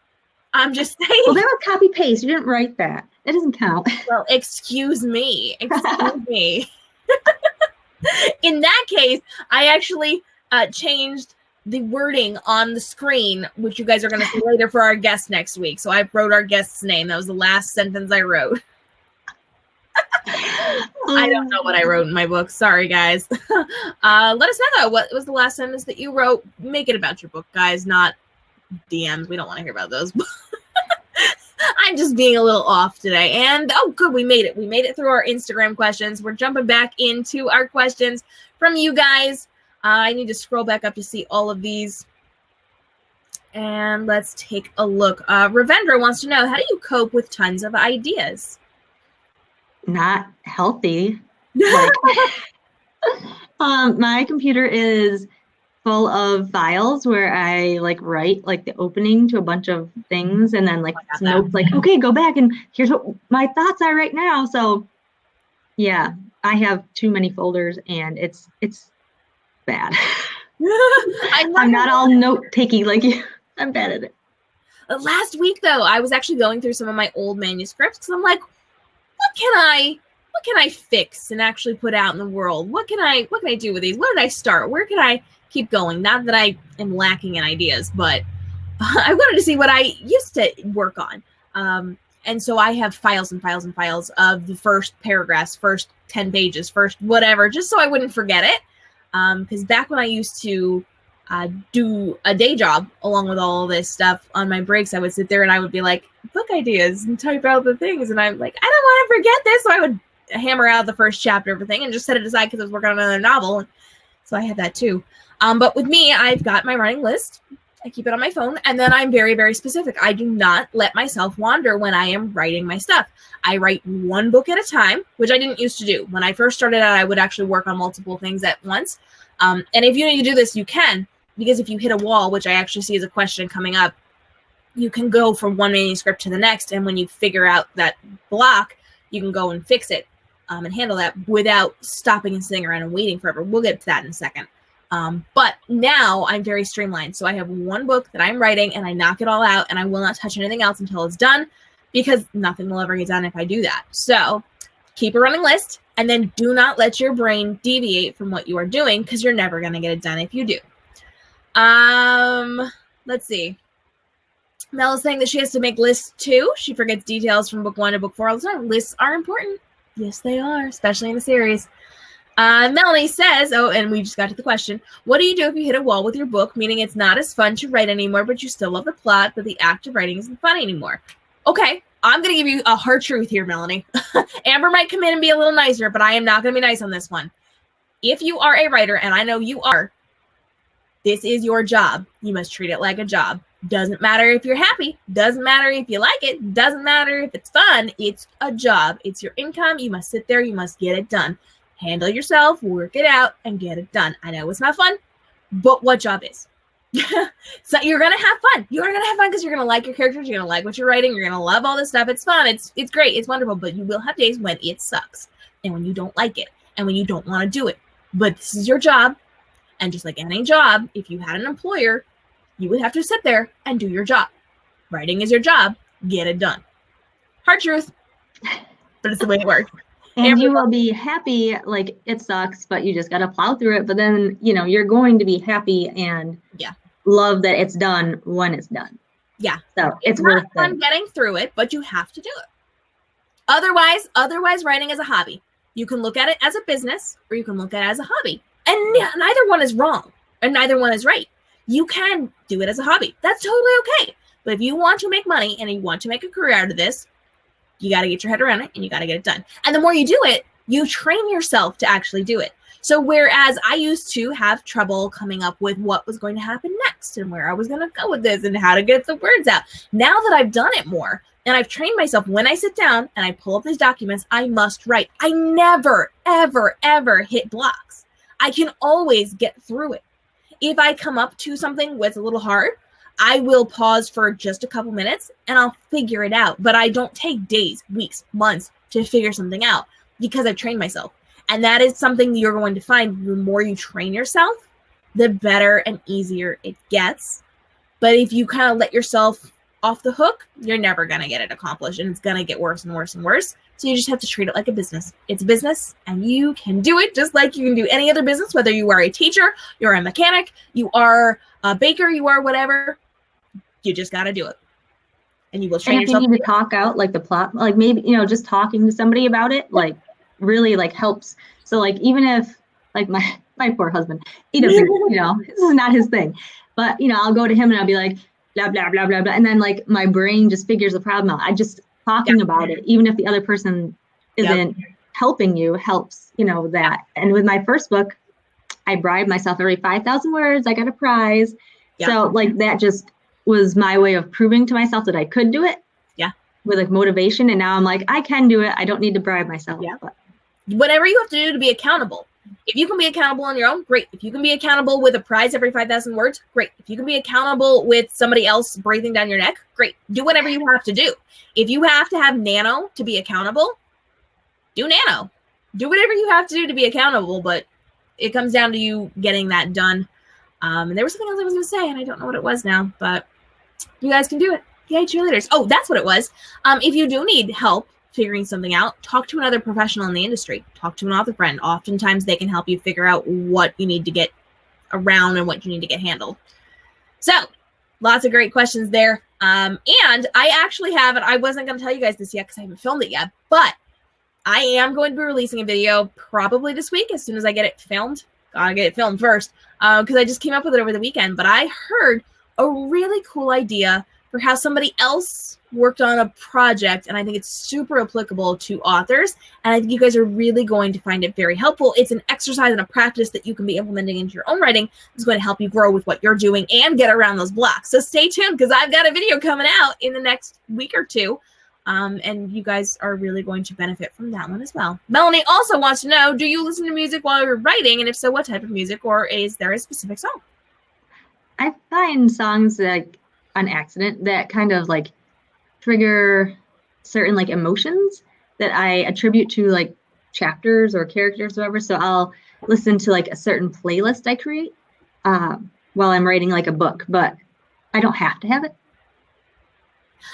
I'm just saying. Well, that was copy paste. You didn't write that. That doesn't count. Well, excuse me. In that case, I actually changed the wording on the screen, which you guys are going to see later for our guest next week. So I wrote our guest's name. That was the last sentence I wrote. I don't know what I wrote in my book. Sorry, guys. Let us know, though. What was the last sentence that you wrote? Make it about your book, guys, not DMs. We don't want to hear about those. I'm just being a little off today. And, oh, good, we made it. We made it through our Instagram questions. We're jumping back into our questions from you guys. I need to scroll back up to see all of these. And let's take a look. Ravendra wants to know, how do you cope with tons of ideas? Not healthy. Like, my computer is full of files where I like write like the opening to a bunch of things, and then like notes like, okay, go back and here's what my thoughts are right now. So yeah, I have too many folders and it's bad. I'm not all note taking like you. I'm bad at it. Last week though, I was actually going through some of my old manuscripts because I'm like, what can I fix and actually put out in the world? What can I do with these? Where did I start? Where can I keep going? Not that I am lacking in ideas, but I wanted to see what I used to work on. And so I have files and files and files of the first paragraphs, first 10 pages, first whatever, just so I wouldn't forget it. Because back when I used to do a day job along with all this stuff on my breaks, I would sit there and I would be like, book ideas and type out the things. And I'm like, I don't want to forget this. So I would hammer out the first chapter of the thing and just set it aside because I was working on another novel. So I had that too. But with me, I've got my running list. I keep it on my phone. And then I'm very, very specific. I do not let myself wander when I am writing my stuff. I write one book at a time, which I didn't used to do. When I first started out, I would actually work on multiple things at once. And if you need to do this, you can. Because if you hit a wall, which I actually see as a question coming up, you can go from one manuscript to the next. And when you figure out that block, you can go and fix it and handle that without stopping and sitting around and waiting forever. We'll get to that in a second. But now I'm very streamlined. So I have one book that I'm writing and I knock it all out and I will not touch anything else until it's done because nothing will ever get done if I do that. So keep a running list, and then do not let your brain deviate from what you are doing, because you're never going to get it done if you do. Let's see. Mel is saying that she has to make lists too. She forgets details from book 1 to book 4 all the time. Lists are important. Yes, they are, especially in the series. Melanie says, oh, and we just got to the question, what do you do if you hit a wall with your book, meaning it's not as fun to write anymore, but you still love the plot, but the act of writing isn't fun anymore? Okay, I'm going to give you a hard truth here, Melanie. Amber might come in and be a little nicer, but I am not going to be nice on this one. If you are a writer, and I know you are, this is your job. You must treat it like a job. Doesn't matter if you're happy. Doesn't matter if you like it. Doesn't matter if it's fun. It's a job. It's your income. You must sit there. You must get it done. Handle yourself, work it out, and get it done. I know it's not fun, but what job is? So you're going to have fun. You're going to have fun because you're going to like your characters. You're going to like what you're writing. You're going to love all this stuff. It's fun. It's great. It's wonderful. But you will have days when it sucks and when you don't like it and when you don't want to do it. But this is your job. And just like any job, if you had an employer, you would have to sit there and do your job. Writing is your job. Get it done. Hard truth, but it's the way it works. And you will be happy, like it sucks, but you just got to plow through it. But then, you're going to be happy and love that it's done when it's done. Yeah. So it's worth not fun getting through it, but you have to do it. Otherwise, writing is a hobby. You can look at it as a business or you can look at it as a hobby. And neither one is wrong and neither one is right. You can do it as a hobby. That's totally okay. But if you want to make money and you want to make a career out of this, you got to get your head around it and you got to get it done. And the more you do it, you train yourself to actually do it. So whereas I used to have trouble coming up with what was going to happen next and where I was going to go with this and how to get the words out, now that I've done it more and I've trained myself, when I sit down and I pull up these documents, I must write. I never, ever, ever hit blocks. I can always get through it. If I come up to something that's a little hard, I will pause for just a couple minutes and I'll figure it out. But I don't take days, weeks, months to figure something out because I've trained myself. And that is something you're going to find. The more you train yourself, the better and easier it gets. But if you kind of let yourself off the hook, you're never going to get it accomplished and it's going to get worse and worse and worse. So you just have to treat it like a business. It's a business and you can do it just like you can do any other business, whether you are a teacher, you're a mechanic, you are a baker, you are whatever. You just got to do it. And you will train yourself. And if you need to talk out like the plot, like maybe, just talking to somebody about it, like really like helps. So like, even if like my poor husband, he doesn't, this is not his thing, but I'll go to him and I'll be like, blah, blah, blah, blah, blah. And then like my brain just figures the problem out. I just talking about it, even if the other person isn't helping you, helps, that. And with my first book, I bribed myself every 5,000 words. I got a prize. So like that just was my way of proving to myself that I could do it. With like motivation. And now I'm like, I can do it. I don't need to bribe myself. But whatever you have to do to be accountable. If you can be accountable on your own, great. If you can be accountable with a prize every 5,000 words, great. If you can be accountable with somebody else breathing down your neck, great. Do whatever you have to do. If you have to have nano to be accountable, do nano. Do whatever you have to do to be accountable, but it comes down to you getting that done. And there was something else I was going to say, and I don't know what it was now, but you guys can do it. Yay, cheerleaders. Oh, that's what it was. If you do need help figuring something out, talk to another professional in the industry. Talk to an author friend. Oftentimes they can help you figure out what you need to get around and what you need to get handled. So lots of great questions there. And I actually have it. I wasn't going to tell you guys this yet because I haven't filmed it yet, but I am going to be releasing a video probably this week as soon as I get it filmed. Gotta get it filmed first because I just came up with it over the weekend. But I heard a really cool idea for how somebody else worked on a project, and I think it's super applicable to authors, and I think you guys are really going to find it very helpful. It's an exercise and a practice that you can be implementing into your own writing. It's going to help you grow with what you're doing and get around those blocks. So stay tuned because I've got a video coming out in the next week or two, and you guys are really going to benefit from that one as well. Melanie also wants to know, do you listen to music while you're writing, and if so, what type of music, or is there a specific song? I find songs like on accident that kind of like trigger certain like emotions that I attribute to like chapters or characters or whatever. So I'll listen to like a certain playlist I create while I'm writing like a book, but I don't have to have it.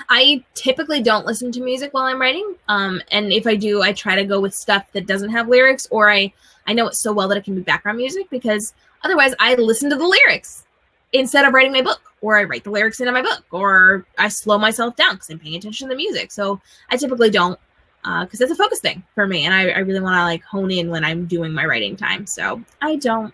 I typically don't listen to music while I'm writing. And if I do, I try to go with stuff that doesn't have lyrics, or I know it so well that it can be background music, because otherwise I listen to the lyrics instead of writing my book, or I write the lyrics into my book, or I slow myself down because I'm paying attention to the music. So I typically don't, because that's a focus thing for me, and I really want to like hone in when I'm doing my writing time. So I don't.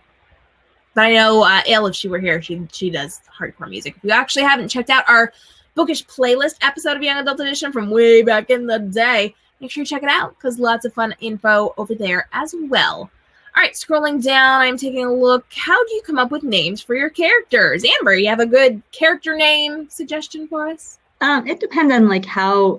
But I know Elle, if she were here, she does hardcore music. If you actually haven't checked out our Bookish playlist episode of Young Adult Edition from way back in the day, make sure you check it out, because lots of fun info over there as well. All right, scrolling down, I'm taking a look. How do you come up with names for your characters? Amber, you have a good character name suggestion for us? It depends on like how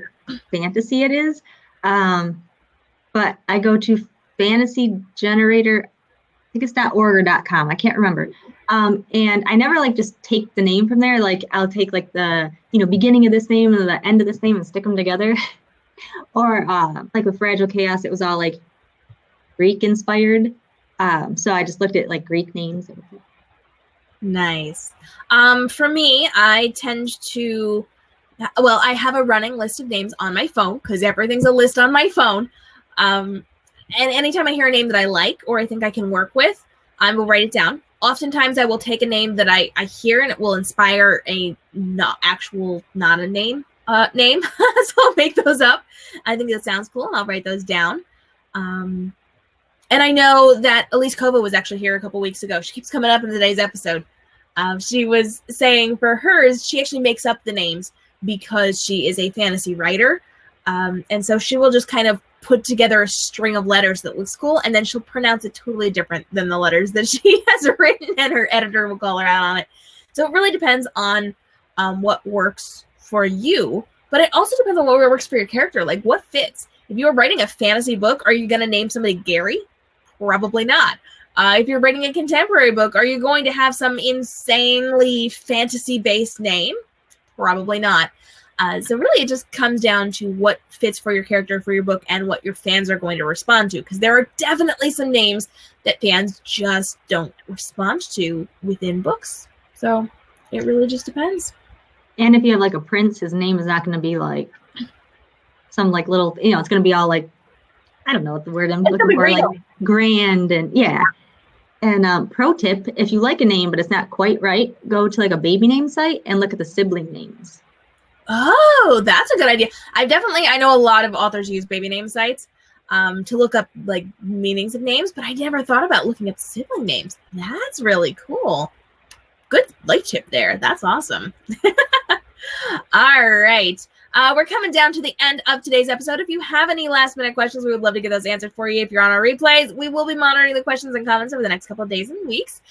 fantasy it is. But I go to fantasy generator, I think it's .org or .com. I can't remember. And I never like just take the name from there. Like I'll take like the, beginning of this name and the end of this name and stick them together. Or like with Fragile Chaos, it was all like Greek inspired. So I just looked at like Greek names. Nice. For me, I tend to, I have a running list of names on my phone, because everything's a list on my phone. And anytime I hear a name that I like or I think I can work with, I will write it down. Oftentimes I will take a name that I hear and it will inspire a not a name name. So I'll make those up. I think that sounds cool, and I'll write those down. And I know that Elise Kova was actually here a couple weeks ago. She keeps coming up in today's episode. She was saying for hers, she actually makes up the names because she is a fantasy writer. And so she will just kind of put together a string of letters that looks cool, and then she'll pronounce it totally different than the letters that she has written, and her editor will call her out on it. So it really depends on what works for you, but it also depends on what works for your character, like what fits. If you're writing a fantasy book, are you going to name somebody Gary? Probably not. If you're writing a contemporary book, are you going to have some insanely fantasy-based name? Probably not. So really it just comes down to what fits for your character, for your book, and what your fans are going to respond to. Because there are definitely some names that fans just don't respond to within books. So it really just depends. And if you have like a prince, his name is not going to be like some like little, it's going to be all like, I don't know what the word I'm looking for, like grand and yeah. And pro tip, if you like a name but it's not quite right, go to like a baby name site and look at the sibling names. Oh, that's a good idea. I know a lot of authors use baby name sites to look up like meanings of names, but I never thought about looking up sibling names. That's really cool. Good life tip there. That's awesome. All right. We're coming down to the end of today's episode. If you have any last minute questions, we would love to get those answered for you. If you're on our replays, we will be monitoring the questions and comments over the next couple of days and weeks.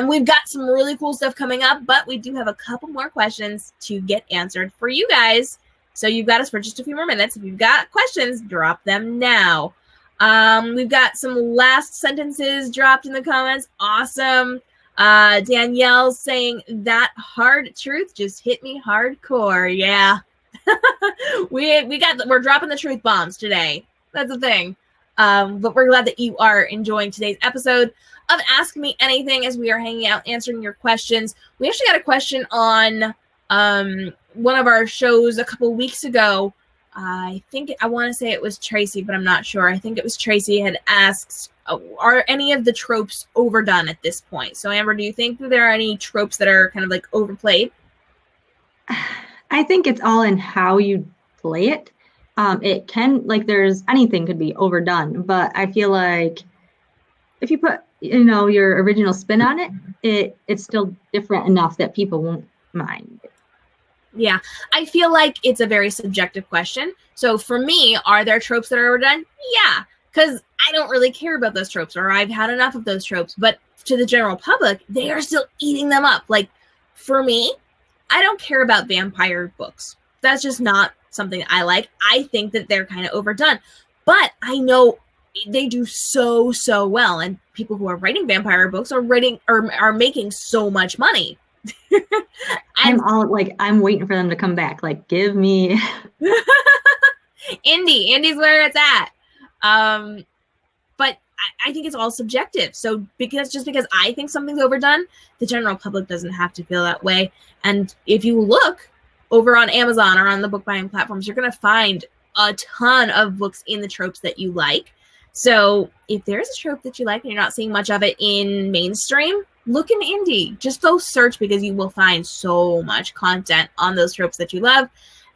We've got some really cool stuff coming up, but we do have a couple more questions to get answered for you guys. So you've got us for just a few more minutes. If you've got questions, drop them now. We've got some last sentences dropped in the comments. Awesome. Danielle's saying that hard truth just hit me hardcore. Yeah. we're dropping the truth bombs today. That's the thing. But we're glad that you are enjoying today's episode of Ask Me Anything as we are hanging out answering your questions. We actually got a question on one of our shows a couple weeks ago. I want to say it was Tracy, but I'm not sure. I think it was Tracy had asked, are any of the tropes overdone at this point? So Amber, do you think that there are any tropes that are kind of like overplayed? I think it's all in how you play it. It can, like, anything could be overdone, but I feel like if you put, your original spin on it, it's still different enough that people won't mind. Yeah, I feel like it's a very subjective question. So for me, are there tropes that are overdone? Yeah, because I don't really care about those tropes, or I've had enough of those tropes. But to the general public, they are still eating them up. Like, for me, I don't care about vampire books. That's just not something I like. I think that they're kind of overdone. But I know they do so well. And people who are writing vampire books are making so much money. I'm waiting for them to come back. Like, give me Indie's where it's at. But I think it's all subjective. So because I think something's overdone, the general public doesn't have to feel that way. And if you look, over on Amazon or on the book buying platforms, you're going to find a ton of books in the tropes that you like. So if there's a trope that you like and you're not seeing much of it in mainstream, look in indie. Just go search, because you will find so much content on those tropes that you love.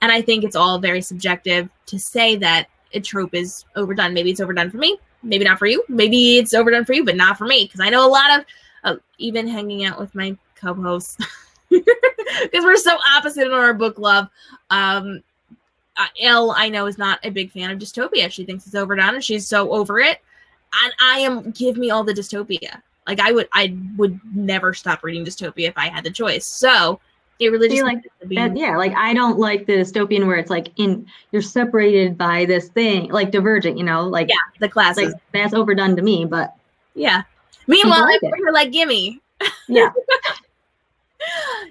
And I think it's all very subjective to say that a trope is overdone. Maybe it's overdone for me, maybe not for you. Maybe it's overdone for you, but not for me, because I know a lot of even hanging out with my co-hosts, because we're so opposite in our book love. Elle, I know, is not a big fan of dystopia. She thinks it's overdone, and she's so over it. And I am, give me all the dystopia. Like, I would never stop reading dystopia if I had the choice. So it really just like that, yeah. Like, I don't like the dystopian where it's like you're separated by this thing, like Divergent, you know, like the classes. Like, that's overdone to me, but yeah. Meanwhile, you're like, gimme. Yeah.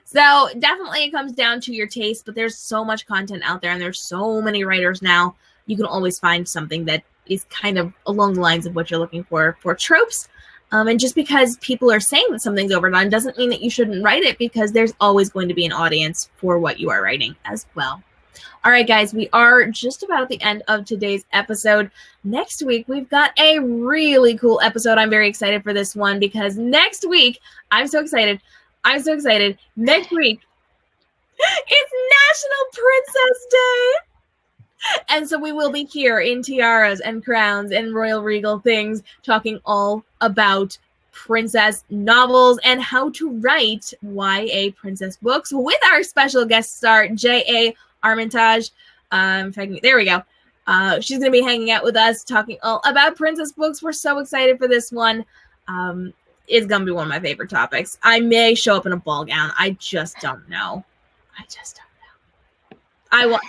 So definitely it comes down to your taste, but there's so much content out there, and there's so many writers now. You can always find something that is kind of along the lines of what you're looking for tropes. And just because people are saying that something's overdone doesn't mean that you shouldn't write it, because there's always going to be an audience for what you are writing as well. All right, guys, we are just about at the end of today's episode. Next week, we've got a really cool episode. I'm very excited for this one, because next week, I'm so excited. Next week, it's National Princess Day. And so we will be here in tiaras and crowns and royal regal things, talking all about princess novels and how to write YA princess books with our special guest star, J.A. Armitage. There we go. She's going to be hanging out with us, talking all about princess books. We're so excited for this one. It's going to be one of my favorite topics. I may show up in a ball gown. I just don't know. I would.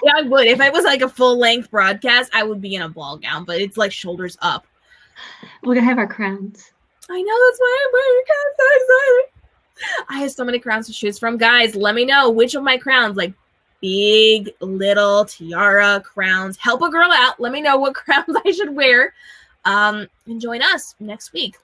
If it was like a full-length broadcast, I would be in a ball gown, but it's like shoulders up. We're going to have our crowns. I know, that's why I'm wearing crowns. So excited. I have so many crowns to choose from. Guys, let me know which of my crowns, like big, little, tiara crowns, help a girl out. Let me know what crowns I should wear. And join us next week,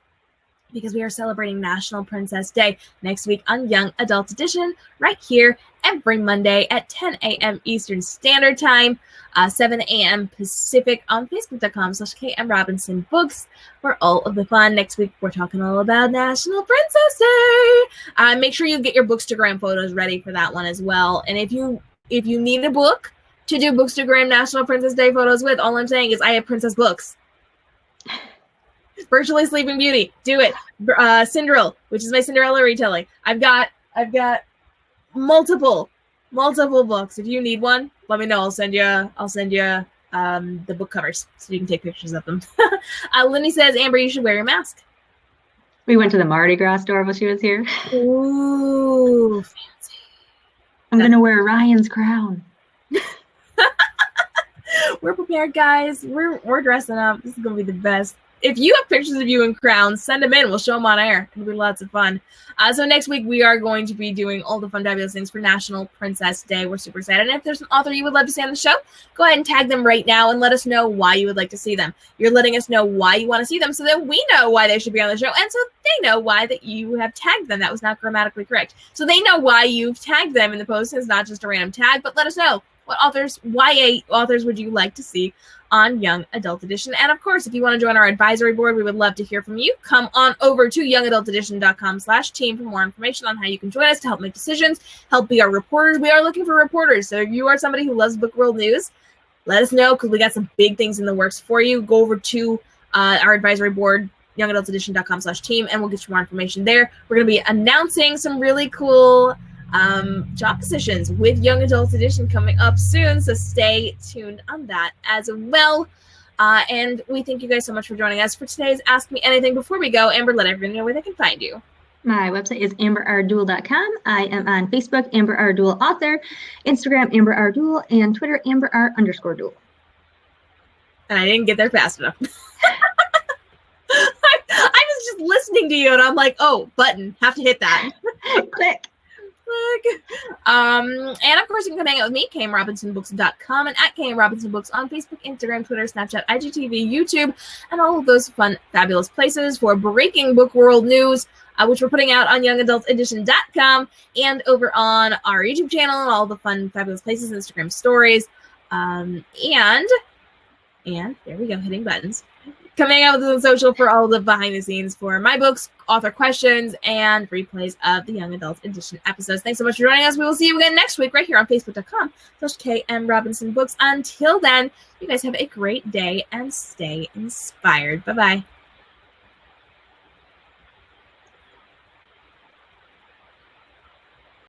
because we are celebrating National Princess Day next week on Young Adult Edition, right here every Monday at 10 a.m. Eastern Standard Time, 7 a.m. Pacific on Facebook.com/KMRobinsonBooks for all of the fun. Next week, we're talking all about National Princess Day. Make sure you get your Bookstagram photos ready for that one as well. And if you need a book to do Bookstagram National Princess Day photos with, all I'm saying is I have princess books. Virtually Sleeping Beauty, do it. Cinderella, which is my Cinderella retelling. I've got multiple books. If you need one, let me know. I'll send you the book covers so you can take pictures of them. Lindy says, Amber, you should wear your mask. We went to the Mardi Gras store while she was here. Ooh, fancy. I'm gonna wear Ryan's crown. We're prepared, guys. We're dressing up. This is gonna be the best. If you have pictures of you in crowns, send them in. We'll show them on air. It'll be lots of fun. So next week, we are going to be doing all the fun, fabulous things for National Princess Day. We're super excited. And if there's an author you would love to see on the show, go ahead and tag them right now and let us know why you would like to see them. You're letting us know why you want to see them so that we know why they should be on the show, and so they know why that you have tagged them. That was not grammatically correct. So they know why you've tagged them in the post. It's not just a random tag, but let us know what YA authors would you like to see on Young Adult Edition. And of course, if you want to join our advisory board, we would love to hear from you. Come on over to youngadultedition.com/team for more information on how you can join us to help make decisions, help be our reporters. We are looking for reporters. So if you are somebody who loves book world news, let us know, because we got some big things in the works for you. Go over to our advisory board, youngadultedition.com/team, and we'll get you more information there. We're going to be announcing some really cool job positions with Young Adult Edition coming up soon, so stay tuned on that as well. And we thank you guys so much for joining us for today's Ask Me Anything. Before we go, Amber, let everyone know where they can find you. My website is amberrduel.com. I am on Facebook, Amber R. Duel Author, Instagram, Amber R. Duel, and Twitter, Amber R_Duel. And I didn't get there fast enough. I was just listening to you, and I'm like, oh, button, have to hit that. Click. And of course, you can come hang out with me, KMRobinsonBooks.com, and at KMRobinsonBooks on Facebook, Instagram, Twitter, Snapchat, IGTV, YouTube, and all of those fun, fabulous places for breaking book world news, which we're putting out on YoungAdultsEdition.com and over on our YouTube channel and all the fun, fabulous places, Instagram stories. And there we go, hitting buttons. Coming out with the social for all the behind the scenes for my books, author questions, and replays of the Young Adult Edition episodes. Thanks so much for joining us. We will see you again next week right here on Facebook.com/KM Robinson Books. Until then, you guys have a great day and stay inspired. Bye-bye.